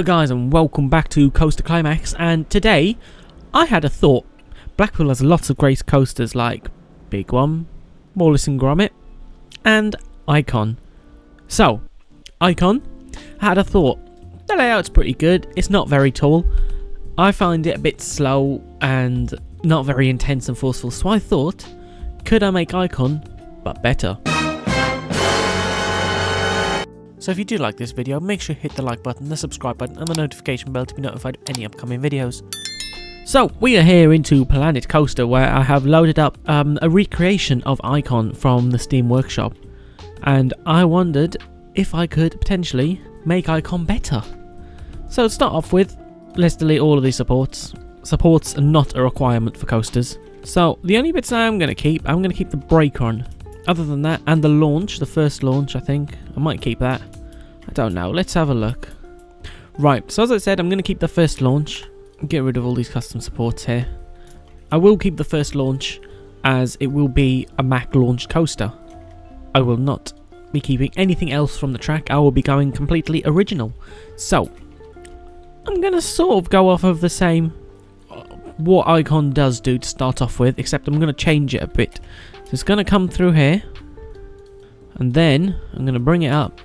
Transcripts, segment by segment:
Hello guys and welcome back to Coaster Climax, and today I had a thought. Blackpool has lots of great coasters like Big One, Wallace and Gromit and Icon. So, Icon, I had a thought. The layout's pretty good, it's not very tall. I find it a bit slow and not very intense and forceful, so I thought, could I make Icon but better? So if you do like this video, make sure you hit the like button, the subscribe button and the notification bell to be notified of any upcoming videos. So we are here into Planet Coaster, where I have loaded up a recreation of Icon from the Steam Workshop. And I wondered if I could potentially make Icon better. So to start off with, let's delete all of these supports. Supports are not a requirement for coasters. So the only bits I'm going to keep the brake on. Other than that, and the launch, the first launch, I think. I might keep that. I don't know. Let's have a look. Right, so as I said, I'm going to keep the first launch. Get rid of all these custom supports here. I will keep the first launch, as it will be a Mac launch coaster. I will not be keeping anything else from the track. I will be going completely original. So, I'm going to sort of go off of the same what Icon does do to start off with, except I'm going to change it a bit. So it's going to come through here, and then I'm going to bring it up.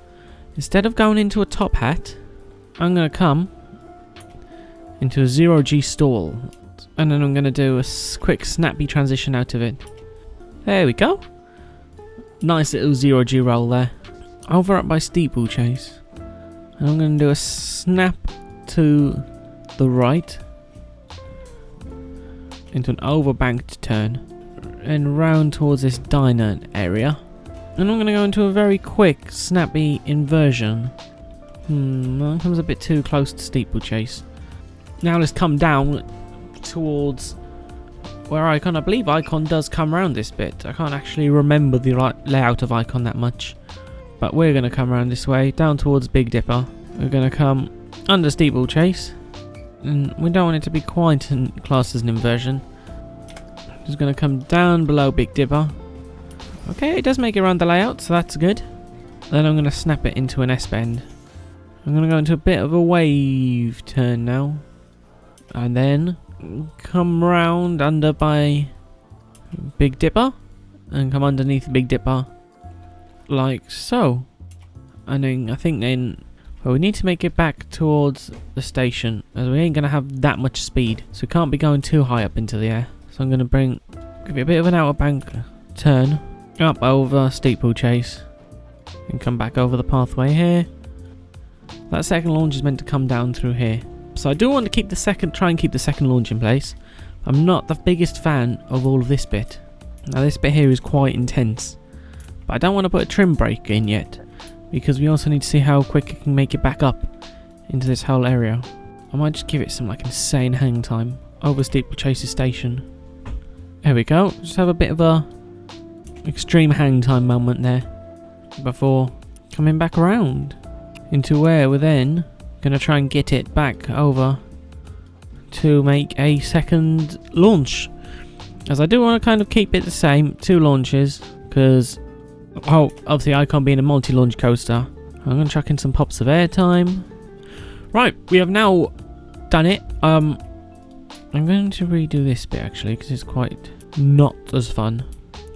Instead of going into a top hat, I'm going to come into a 0G stall, and then I'm going to do a quick snappy transition out of it. There we go. Nice little 0G roll there. Over up by steeplechase, and I'm going to do a snap to the right into an overbanked turn and round towards this diner area, and I'm going to go into a very quick snappy inversion. That comes a bit too close to steeplechase. Now let's come down towards where I believe Icon does come around this bit. I can't actually remember the layout of Icon that much, but we're going to come around this way down towards Big Dipper. We're going to come under steeplechase, and we don't want it to be quite classed as an inversion. Just going to come down below Big Dipper. Okay, it does make it around the layout, so that's good. Then I'm going to snap it into an S-bend. I'm going to go into a bit of a wave turn now. And then come round under by Big Dipper. And come underneath Big Dipper. Like so. And then I think well, we need to make it back towards the station, as we ain't going to have that much speed. So we can't be going too high up into the air. So I'm going to give it a bit of an outer bank turn, up over steeplechase, and come back over the pathway here. That second launch is meant to come down through here. So I do want to try and keep the second launch in place. I'm not the biggest fan of all of this bit. Now this bit here is quite intense, but I don't want to put a trim brake in yet, because we also need to see how quick it can make it back up into this whole area. I might just give it some insane hang time over steeplechase's station. There we go, just have a bit of a extreme hang time moment there before coming back around into where we're then going to try and get it back over to make a second launch. As I do want to keep it the same, 2 launches, because obviously Icon being a multi-launch coaster, I'm going to chuck in some pops of airtime. Right, we have now done it. I'm going to redo this bit actually, because it's quite not as fun.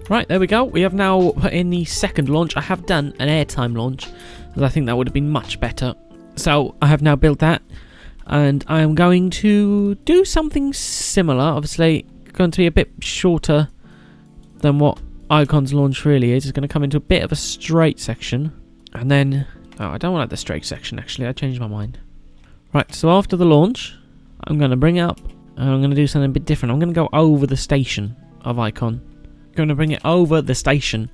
Right, there we go. We have now put in the second launch. I have done an airtime launch, as I think that would have been much better. So I have now built that, and I am going to do something similar. Obviously, going to be a bit shorter than what Icon's launch really is. It's going to come into a bit of a straight section, and then I don't want the straight section actually. I changed my mind. Right, so after the launch, I'm going to bring it up, and I'm going to do something a bit different. I'm going to go over the station of Icon. I'm going to bring it over the station,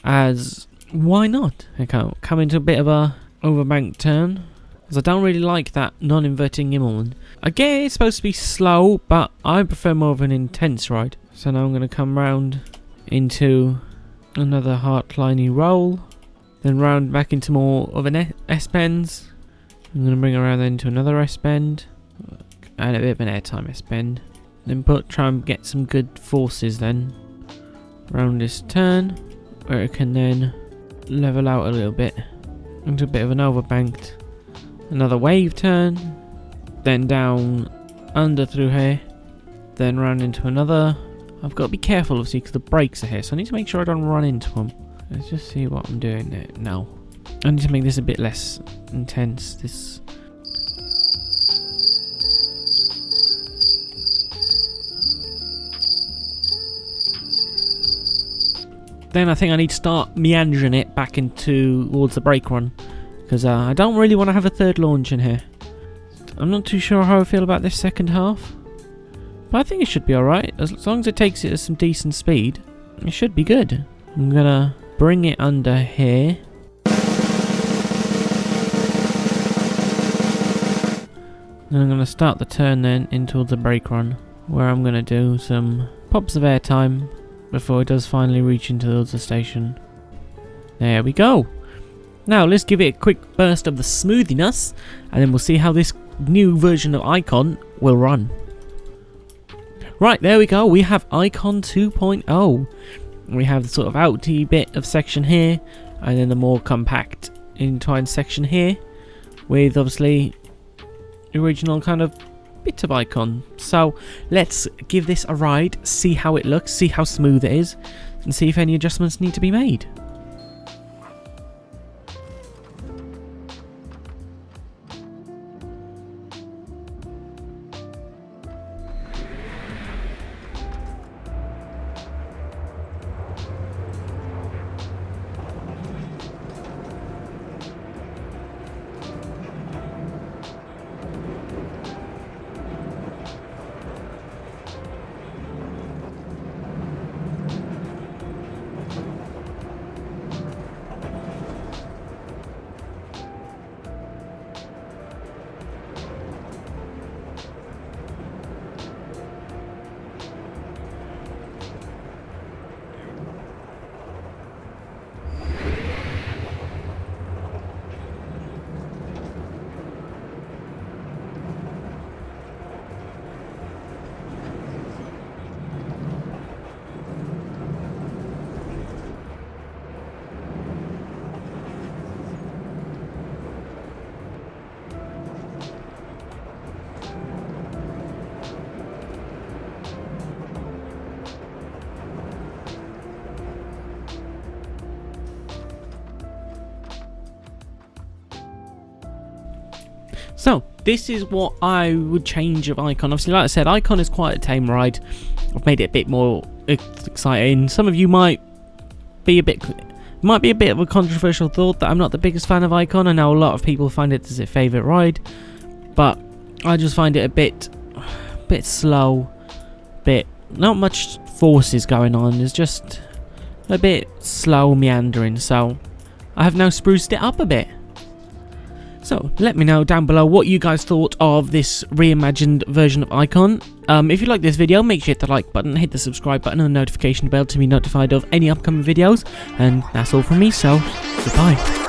as why not? Okay, come into a bit of a overbank turn, as I don't really like that non-inverting Immelman. Again, it's supposed to be slow, but I prefer more of an intense ride. So now I'm going to come round into another heartliney roll, then round back into more of an S-bend. I'm going to bring around then into another S-bend, and a bit of an airtime S-bend. Then try and get some good forces then around this turn, where it can then level out a little bit into a bit of an overbanked Another wave turn. Then down under through here. Then round into another. I've got to be careful, obviously, because the brakes are here. So I need to make sure I don't run into them. Let's just see what I'm doing there. No. I need to make this a bit less intense. This... Then I think I need to start meandering it back into towards the brake run. Because I don't really want to have a third launch in here. I'm not too sure how I feel about this second half. But I think it should be alright. As long as it takes it at some decent speed, it should be good. I'm going to bring it under here. Then I'm going to start the turn then into the brake run. Where I'm going to do some pops of airtime before it does finally reach into the station. There we go. Now let's give it a quick burst of the smoothiness, and then we'll see how this new version of Icon will run. Right, there we go. We have Icon 2.0. We have the sort of outy bit of section here, and then the more compact entwined section here, with obviously the original kind of bit of Icon. So let's give this a ride, see how it looks, see how smooth it is, and see if any adjustments need to be made. So, this is what I would change of Icon. Obviously, like I said, Icon is quite a tame ride. I've made it a bit more exciting. Some of you might be a bit of a controversial thought that I'm not the biggest fan of Icon. I know a lot of people find it as their favourite ride, but I just find it a bit slow, not much forces going on. It's just a bit slow meandering. So, I have now spruced it up a bit. So, let me know down below what you guys thought of this reimagined version of Icon. If you like this video, make sure you hit the like button, hit the subscribe button and the notification bell to be notified of any upcoming videos. And that's all from me, so goodbye.